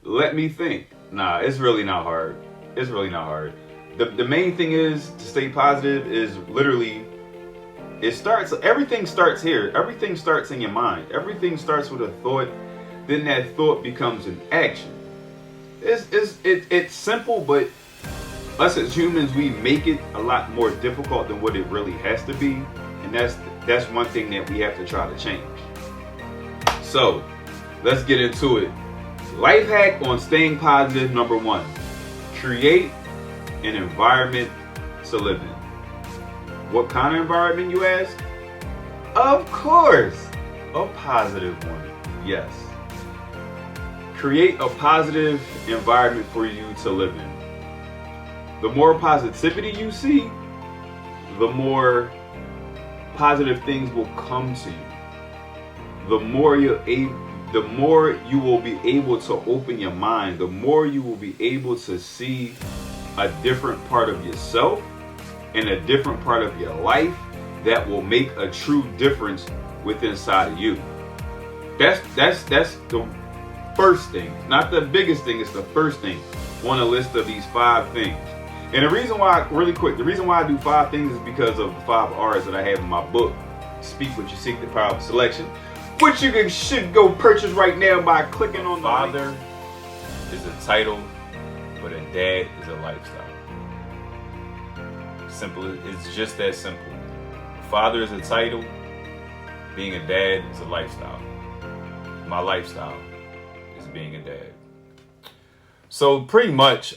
Let me think. Nah, it's really not hard. It's really not hard. The main thing is to stay positive is literally everything starts here. Everything starts in your mind. Everything starts with a thought, then that thought becomes an action. It's simple, but us as humans, we make it a lot more difficult than what it really has to be. And that's one thing that we have to try to change. So let's get into it. Life hack on staying positive, number 1. Create an environment to live in. What kind of environment, you ask? Of course, a positive one. Yes. Create a positive environment for you to live in. The more positivity you see, the more positive things will come to you. The more you will be able to open your mind, the more you will be able to see a different part of yourself and a different part of your life that will make a true difference within inside of you. That's the first thing. Not the biggest thing, it's the first thing on a list of these 5 things. And the reason why, really quick, the reason why I do 5 things is because of the 5 R's that I have in my book, Speak What You Seek, The Power of Selection, which you should go purchase right now by clicking on the Father is a title, but a dad is a lifestyle. Simple. It's just that simple. Father is a title. Being a dad is a lifestyle. My lifestyle is being a dad. So pretty much,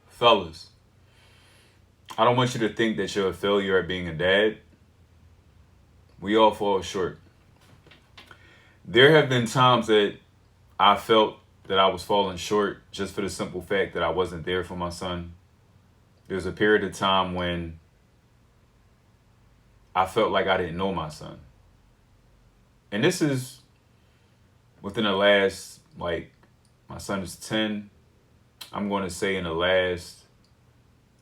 fellas, I don't want you to think that you're a failure at being a dad. We all fall short. There have been times that I felt that I was falling short just for the simple fact that I wasn't there for my son. There was a period of time when I felt like I didn't know my son. And this is within the last, my son is 10. I'm going to say in the last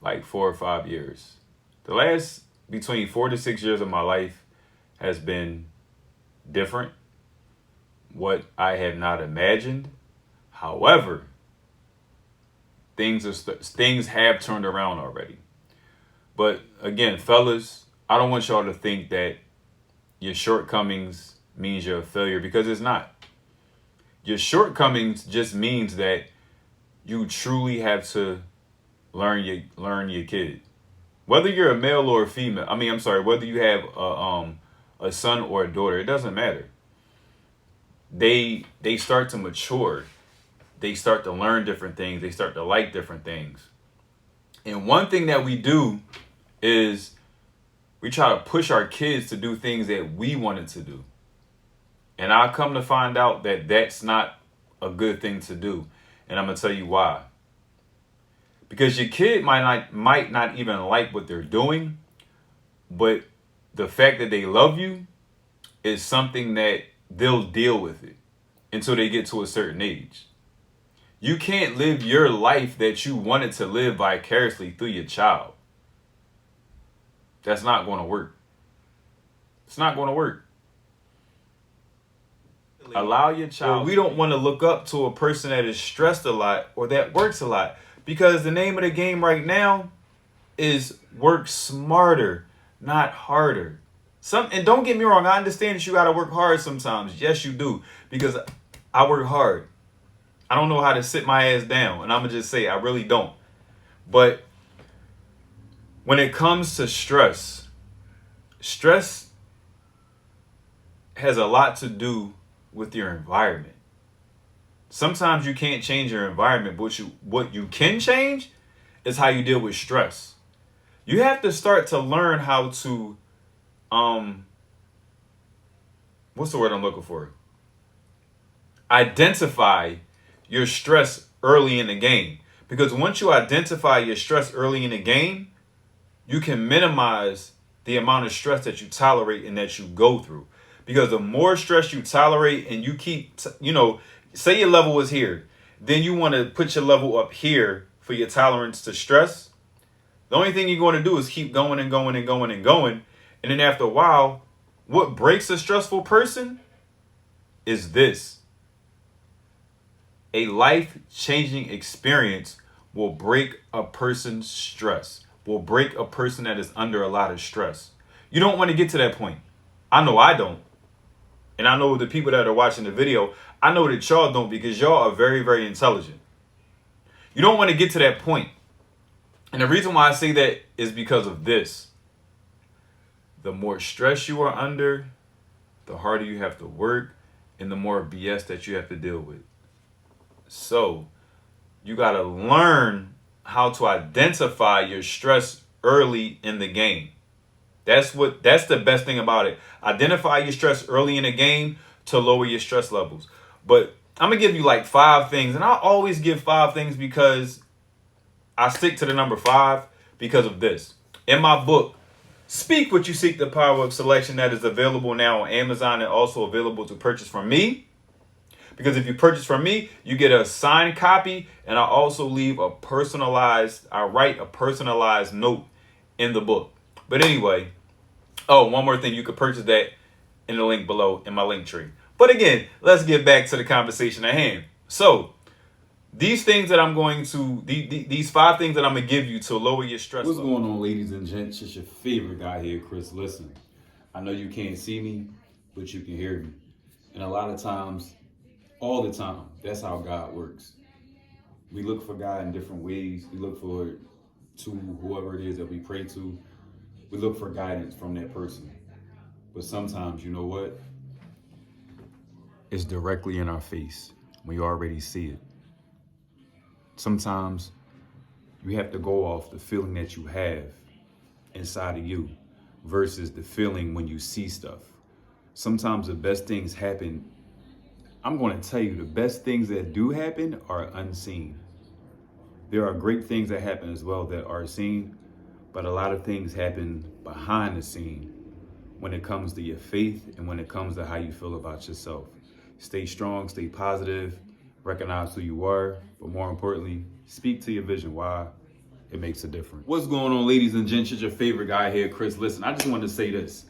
4 or 5 years. The last between 4 to 6 years of my life has been different. What I had not imagined. However, things have turned around already. But again, fellas, I don't want y'all to think that your shortcomings means you're a failure, because it's not. Your shortcomings just means that you truly have to learn your kid. Whether you're a male or a female, whether you have a son or a daughter, it doesn't matter. They start to mature. They start to learn different things. They start to like different things. And one thing that we do is we try to push our kids to do things that we wanted to do. And I come to find out that that's not a good thing to do. And I'm going to tell you why. Because your kid might not even like what they're doing, but the fact that they love you is something that they'll deal with it until they get to a certain age. You can't live your life that you wanted to live vicariously through your child. That's not going to work. It's not going to work. Allow your child. We don't want to look up to a person that is stressed a lot or that works a lot, because the name of the game right now is work smarter, not harder. And don't get me wrong, I understand that you got to work hard sometimes. Yes, you do, because I work hard. I don't know how to sit my ass down, and I'm going to just say I really don't. But when it comes to stress has a lot to do with your environment. Sometimes you can't change your environment, but what you can change is how you deal with stress. You have to start to learn how to um what's the word I'm looking for? Identify your stress early in the game. Because once you identify your stress early in the game, you can minimize the amount of stress that you tolerate and that you go through. Because the more stress you tolerate and you keep, say your level is here, then you want to put your level up here for your tolerance to stress. The only thing you're going to do is keep going and going and going and going. And then after a while, what breaks a stressful person is this: a life-changing experience will break a person's stress, will break a person that is under a lot of stress. You don't want to get to that point. I know I don't. And I know the people that are watching the video, I know that y'all don't, because y'all are very, very intelligent. You don't want to get to that point. And the reason why I say that is because of this. The more stress you are under, the harder you have to work, and the more BS that you have to deal with. So, you got to learn how to identify your stress early in the game. That's the best thing about it. Identify your stress early in the game to lower your stress levels. But I'm going to give you like 5 things, and I always give 5 things because I stick to the number 5 because of this. In my book, Speak What You Seek, the Power of Selection, that is available now on Amazon and also available to purchase from me. Because if you purchase from me, you get a signed copy, and I also write a personalized note in the book. But anyway, one more thing, you could purchase that in the link below in my link tree. But again, let's get back to the conversation at hand. So, these things that these 5 things that I'm going to give you to lower your stress. What's going on, ladies and gents? It's your favorite guy here, Chris. Listen, I know you can't see me, but you can hear me. And a lot of times, all the time, that's how God works. We look for God in different ways. We look for to whoever it is that we pray to. We look for guidance from that person. But sometimes, you know what? It's directly in our face. We already see it. Sometimes you have to go off the feeling that you have inside of you versus the feeling when you see stuff. Sometimes the best things happen. I'm going to tell you, the best things that do happen are unseen. There are great things that happen as well that are seen, but a lot of things happen behind the scene when it comes to your faith and when it comes to how you feel about yourself. Stay strong, stay positive, recognize who you are, but more importantly, speak to your vision. Why? It makes a difference. What's going on, ladies and gents? It's your favorite guy here, Chris. Listen, I just wanted to say this.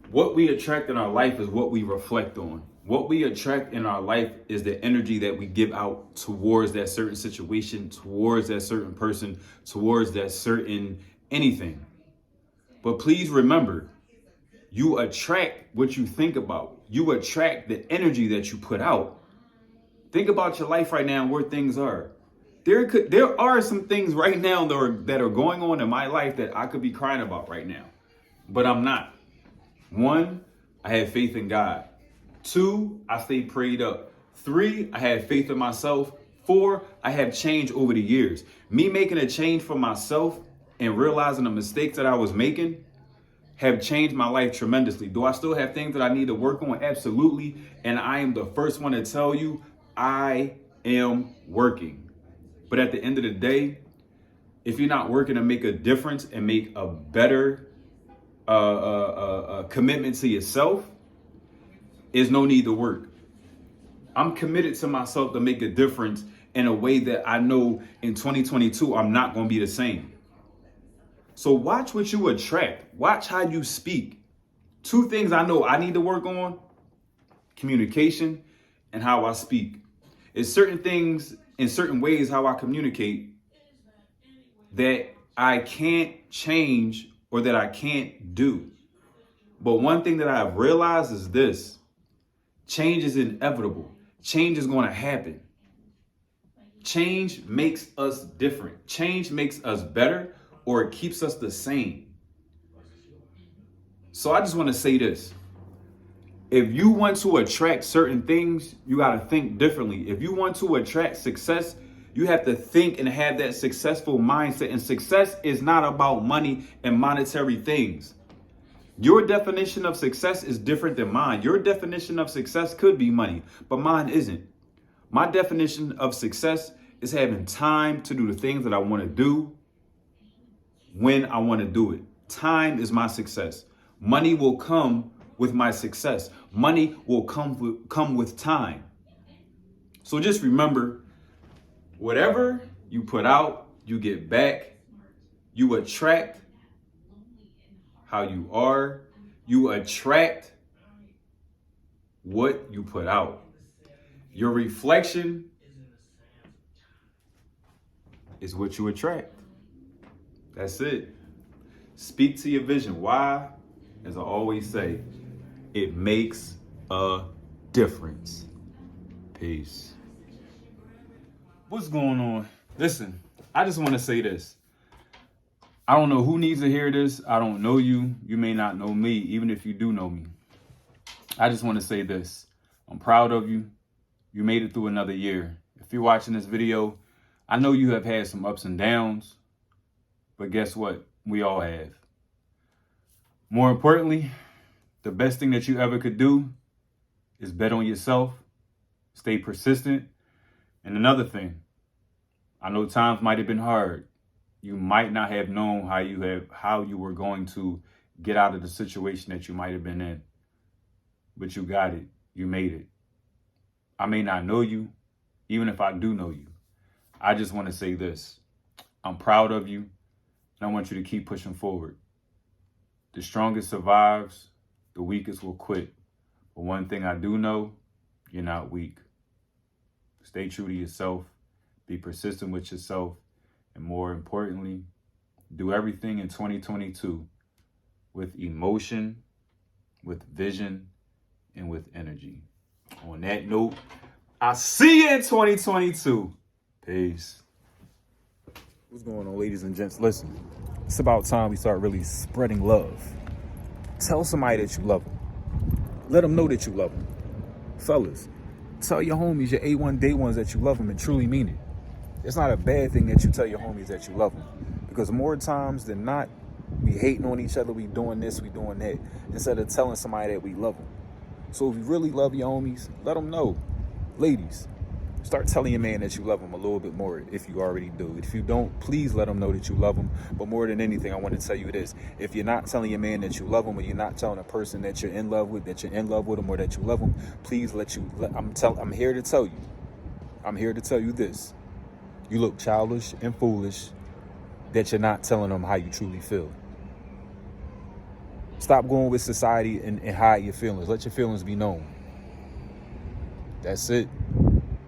What we attract in our life is what we reflect on. What we attract in our life is the energy that we give out towards that certain situation, towards that certain person, towards that certain anything. But please remember, you attract what you think about. You attract the energy that you put out. Think about your life right now and where things are. There are some things right now that are going on in my life that I could be crying about right now, but I'm not. 1, I have faith in God. 2, I stay prayed up. 3, I have faith in myself. 4, I have changed over the years. Me making a change for myself and realizing the mistakes that I was making have changed my life tremendously. Do I still have things that I need to work on? Absolutely. And I am the first one to tell you, I am working. But at the end of the day, if you're not working to make a difference and make a better commitment to yourself, there's no need to work. I'm committed to myself to make a difference in a way that I know in 2022, I'm not going to be the same. So watch what you attract. Watch how you speak. 2 things I know I need to work on: communication and how I speak. It's certain things in certain ways how I communicate that I can't change or that I can't do. But one thing that I've realized is this: change is inevitable. Change is going to happen. Change makes us different. Change makes us better, or it keeps us the same. So I just want to say this. If you want to attract certain things, you got to think differently. If you want to attract success, you have to think and have that successful mindset. And success is not about money and monetary things. Your definition of success is different than mine. Your definition of success could be money, but mine isn't. My definition of success is having time to do the things that I want to do when I want to do it. Time is my success. Money will come with my success. Money will come with time. So just remember, whatever you put out, you get back. You attract how you are. You attract what you put out. Your reflection is what you attract. That's it. Speak to your vision. Why? As I always say, it makes a difference. Peace. What's going on? Listen, I just want to say this. I don't know who needs to hear this. I don't know you. You may not know me, even if you do know me. I just want to say this. I'm proud of you. You made it through another year. If you're watching this video, I know you have had some ups and downs, but guess what? We all have. More importantly, the best thing that you ever could do is bet on yourself, stay persistent. And another thing, I know times might have been hard. You might not have known how you were going to get out of the situation that you might have been in, but you got it. You made it. I may not know you, even if I do know you. I just want to say this. I'm proud of you, and I want you to keep pushing forward. The strongest survives, the weakest will quit. But one thing I do know, you're not weak. Stay true to yourself, be persistent with yourself, and more importantly, do everything in 2022 with emotion, with vision, and with energy. On that note, I'll see you in 2022. Peace. What's going on, ladies and gents? Listen, it's about time we start really spreading love. Tell somebody that you love them. Let them know that you love them. Fellas, tell your homies, your A1 day ones, that you love them and truly mean it. It's not a bad thing that you tell your homies that you love them, because more times than not, we hating on each other, we doing this, we doing that, instead of telling somebody that we love them. So if you really love your homies, let them know. Ladies, start telling your man that you love him a little bit more if you already do. If you don't, please let him know that you love him. But more than anything, I want to tell you this. If you're not telling your man that you love him, or you're not telling a person that you're in love with, that you're in love with him, or that you love him, please I'm here to tell you. I'm here to tell you this. You look childish and foolish that you're not telling them how you truly feel. Stop going with society and hide your feelings. Let your feelings be known. That's it.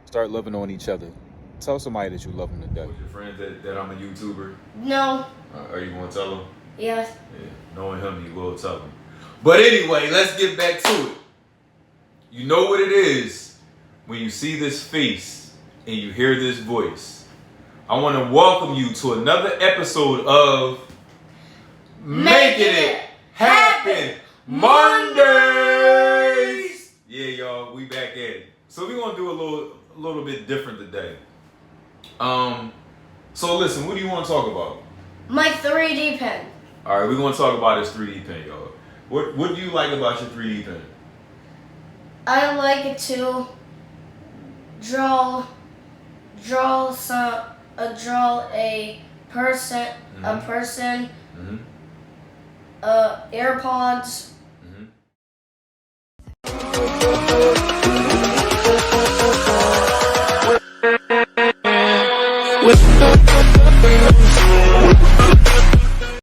Start loving on each other. Tell somebody that you love them to death. With your friends that I'm a YouTuber? No. Are you going to tell them? Yes. Yeah. Knowing him, you will tell them. But anyway, let's get back to it. You know what it is when you see this face and you hear this voice. I want to welcome you to another episode of Making It Happen Mondays. Yeah, y'all, we back at it. So we're gonna do a little bit different today. So listen, what do you want to talk about? My 3D pen. All right, we're gonna talk about this 3D pen, y'all. What do you like about your 3D pen? I like it to draw a person, Mm-hmm. AirPods. Mm-hmm.